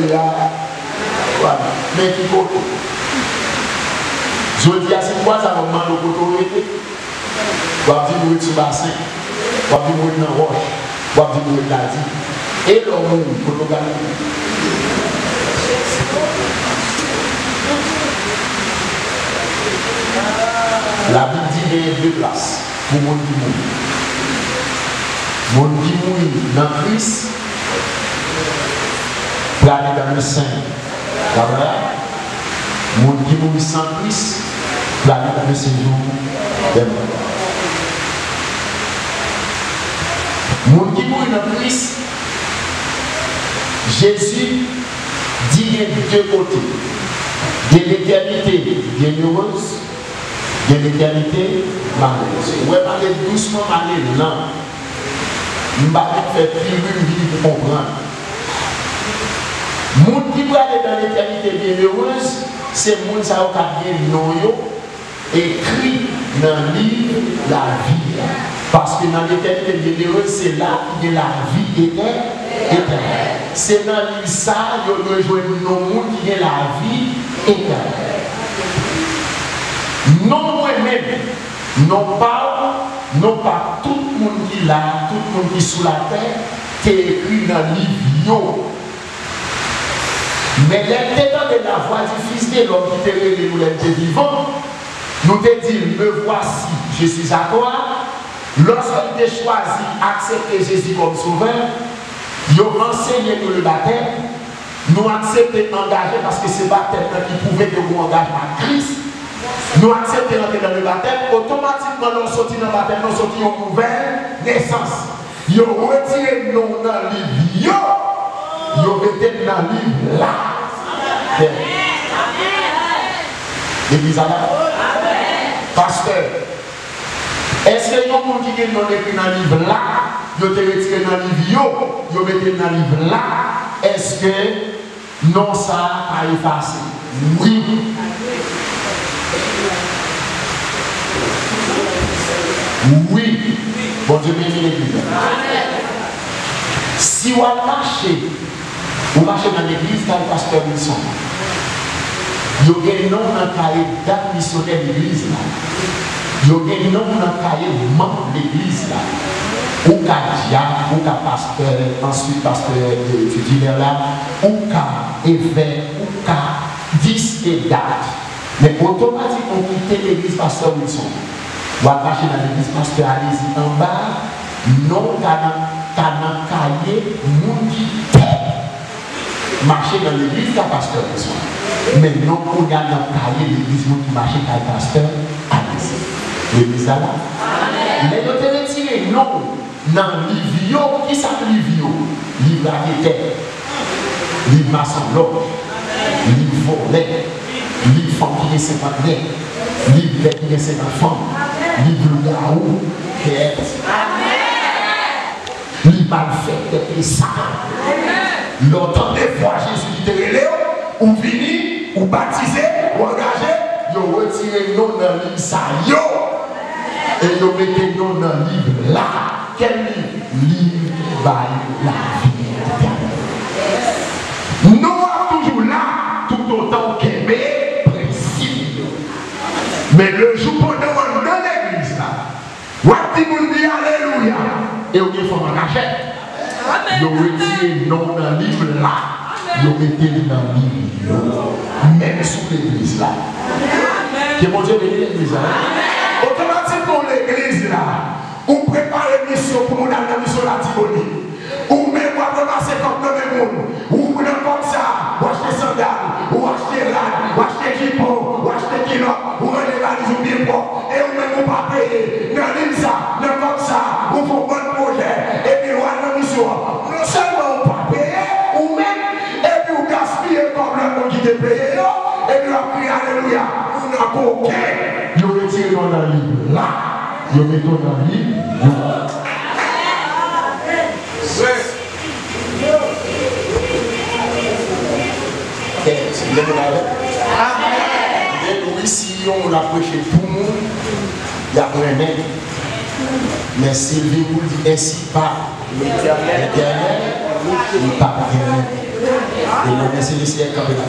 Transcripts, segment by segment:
là. Voilà. Mais qui côté? Je dis à ces trois ça va demander au côté. On va dire mourir sur bassin. On va dire mourir dans roche. On va dire mourir dans la vie. Et l'homme pour nous gagner. La Bible dit qu'il y a deux places pour les gens qui mourent. Les gens qui mourent dans Christ, pour aller dans le Saint. Les gens qui mourent sans Christ, pour aller dans le séjour des morts. Les gens qui mourent dans Christ, Jésus dit qu'il y a deux côtés. Il y a l'éternité bienheureuse. De l'éternité, malheureuse. Vous parlez doucement, parler lent. Je ne vais pas faire plus une vie pour comprendre. Les gens qui vont aller dans l'éternité bienheureuse, c'est les gens qui ont bien écrit dans le livre la vie. Parce que dans l'éternité bienheureuse, c'est là qu'il y a la vie éternelle. C'est dans le livre ça, il y a rejoint nos gens qui ont la vie éternelle. Non moi-même, non pas tout le monde qui est là, tout le monde qui est sous la terre, qui est écrit dans le livre. Mais l'intention de la voix du Fils de l'homme qui te révèle nous les vivants, nous te dit, me voici, je suis à toi. Lorsqu'on t'a choisi accepter Jésus comme sauveur, il a enseigné nous le baptême, nous accepter engager parce que c'est le baptême qui prouvait que vous engagez à Christ. Nous acceptons d'entrer dans le baptême, automatiquement nous sortons dans le baptême, nous sortons une nouvelle naissance. Nous retirons nous dans le livre, nous mettons dans le livre là. L'église là. Pasteur, est-ce que nous qui sommes dans le livre là, nous te retiré dans le livre, nous mettons dans le livre là, est-ce que non ça a effacé? Oui. Oui, bon Dieu bénit l'église. Si vous marchez dans l'église, dans le pasteur Wilson, il y a un nom dans le cahier date missionnaire de l'église. Il y a un nom dans le cahier membre de l'église. Ou qu'à diable, ou qu'à pasteur, ensuite pasteur titulaire là, ou qu'à évêque, ou qu'à 10 et date. Mais automatiquement, on quitte l'église pasteur Wilson. Vous allez marcher dans l'église pasteur, allez-y en bas, non, canan cahier, moun qui marcher dans l'église, pasteur Wilson. Mais non, on a dans le cahier l'église, moun qui marche dans le pasteur, allez-y. L'église là. Mais nous te retiré, non, dans l'ivio, qui s'appelle l'ivio? Livre à terre, livre maçon l'homme, livre volet, livre femme qui est 50 nez, livre qui est 50 femmes. Livre Yahoo, livre mal fait, et ça. L'autant des fois, Jésus qui te relève, ou vini, ou baptisé, ou engagé, vous retirez nous dans le livre ça, et vous mettez nous dans le livre là. Quel livre? Livre by la vie. Nous sommes toujours là, tout autant qu'aimer, principe. Mais le jour pendant alléluia. Et vous avez fait un cachet. Vous retirez non dans le livre là. Vous mettez dans le livre. Même sous l'église là. Que mon Dieu bénisse l'église là. Automatiquement l'église là. Vous préparez une mission pour nous dans la mission de la Tibonie. Ou même vous ramasser comme le monde. Ou vous n'êtes comme ça. Vous achetez sandales. Vous achetez là. Vous achetez jipon. Vous achetez kilo. Vous rendez la mission bien propre. Et vous même vous pas payer. Dans ça. Comme ça, vous faites un bon projet, et puis vous avez une mission. Non seulement vous ne pas payer, ou même, et puis vous gaspillez comme le monde qui est payé, et puis vous criez alléluia. Vous n'avez pas aucun. Vous retirez dans le livre là, vous mettez dans le livre là. Oui, si on a prêché pour nous, il y a un mec. Mais Sylvie vous dit ainsi pas l'éternel, il pas bien. Et nous merci les siècles comme là.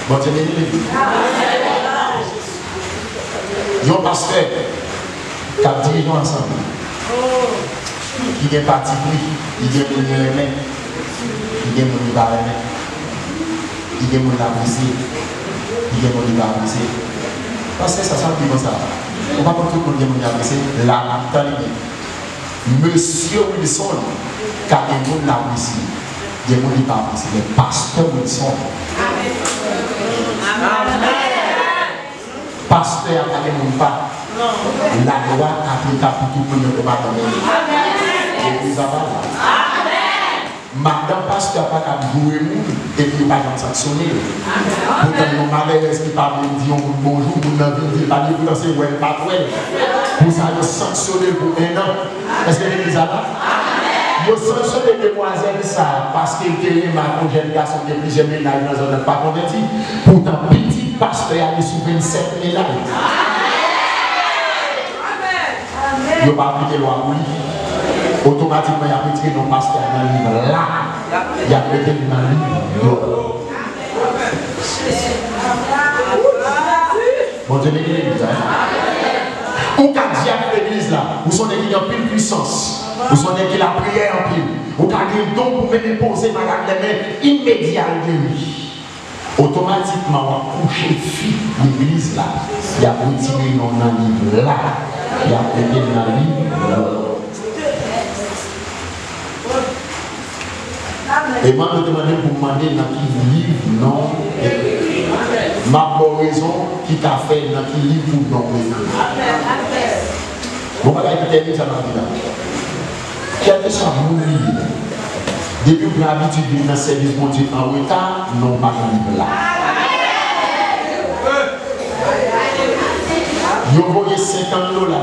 Bon Dieu béni. Yo pasteur qui a dirigé ensemble. Qui est parti pris, il est venu aimer, il est venu pas aimer, il est venu apprécier, il est venu pas apprécier. Parce que ça sent plus comme ça. On ne va pas tout le monde qui est venu apprécier. Là, attendez. Monsieur Wilson, qui a été venu apprécier, il est venu pas apprécier. Le pasteur Wilson. Pasteur a parlé de mon pas. La loi applicable pour tout le monde de ma famille. Madame pasteur pas qu'à jouer et puis pas qu'à sanctionner. Pourtant, nos malaises qui parlent de dire bonjour, vous n'avez dit pas de vous danser, ouais, pas ouais. Vous allez sanctionner pour un an. Est-ce que l'église a là? Vous sanctionnez les demoiselles ça parce qu'il était ma jeune garçon qui est plusieurs médailles dans un pas converti. Pourtant, petit pasteur a sous 27 médailles. Il n'a pas appliqué la loi pour lui. Automatiquement, il a retiré nos pasteurs dans le livre là. Il a retiré dans le livre. Bon Dieu, l'église. Ou quand diable l'église là, vous sont des qui ont pile puissance. Vous sont des qui la prière en pile. Ou quand il y a un don pour me poser ma main immédiatement de lui. Automatiquement, on a couché fille l'église là. Il a retiré dans le livre là. Il a retiré dans le livre là. Et moi, je demande pour demander dans qui livre, non. Ma bonne raison qui t'a fait dans qui livre ou non. Bon, je vais terminer ça dans la vie. Quel que soit mon livre, depuis que j'ai l'habitude de dans le service mon Dieu en retard, non, pas dans le livre là. Vous voyez 50 $ là.